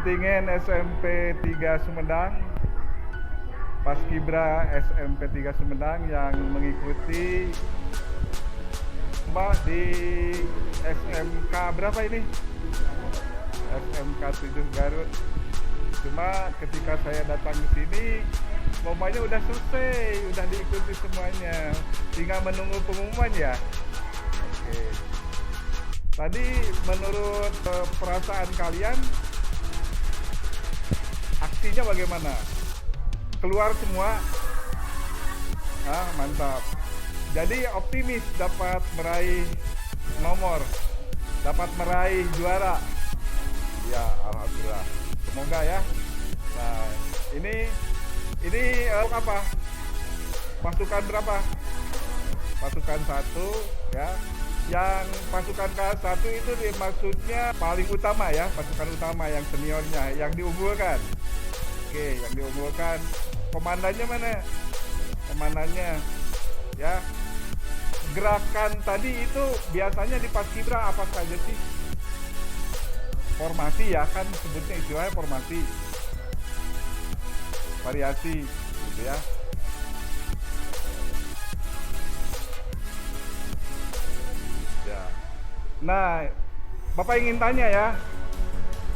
kontingen SMP 3 Sumedang, Paskibra SMP 3 Sumedang yang mengikuti Mbak di SMK berapa ini? SMK 7 Garut. Cuma ketika saya datang ke sini, lombanya udah selesai, udah diikuti semuanya. Tinggal menunggu pengumuman ya. Oke. Tadi menurut perasaan kalian, aksinya bagaimana? Keluar semua? Ah, mantap. Jadi optimis dapat meraih nomor, dapat meraih juara. Ya, alhamdulillah. Semoga ya. Nah, ini apa? Pasukan berapa? Pasukan 1 ya. Yang pasukan K1 itu maksudnya paling utama ya, pasukan utama yang seniornya, yang diunggulkan. Oke, yang diunggulkan. Komandannya mana? Komandannya ya. Gerakan tadi itu biasanya di Paskibra apa saja sih? Formasi ya, kan sebutnya istilahnya formasi. Variasi gitu ya. Ya. Nah, Bapak ingin tanya ya,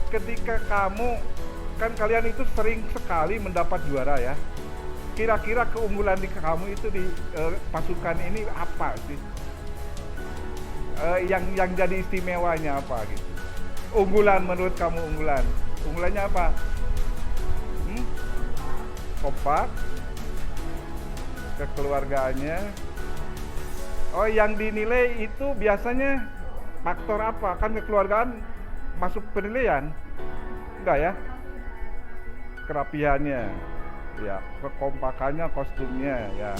ketika kamu, kan kalian itu sering sekali mendapat juara ya. Kira-kira keunggulan di kamu itu di pasukan ini apa sih? Yang jadi istimewanya apa gitu? Unggulan menurut kamu unggulan? Unggulannya apa? Kompak, kekeluargaannya. Oh, yang dinilai itu biasanya faktor apa? Kan kekeluargaan masuk penilaian? Enggak ya? Kerapihannya, ya, kekompakannya, kostumnya, ya.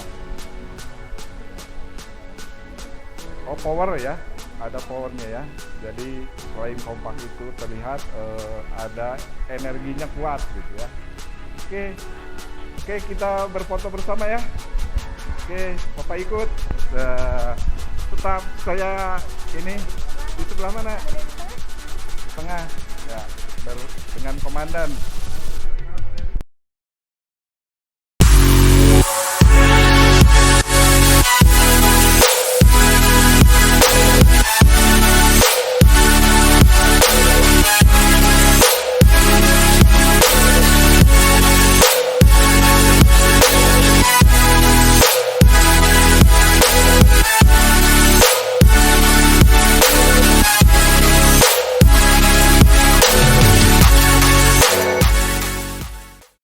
Oh, power ya, ada powernya ya. Jadi selain kompak itu terlihat ada energinya kuat gitu ya. Oke, kita berfoto bersama ya. Oke, Bapak ikut. Tetap saya ini di sebelah mana? Tengah, ya, dengan komandan.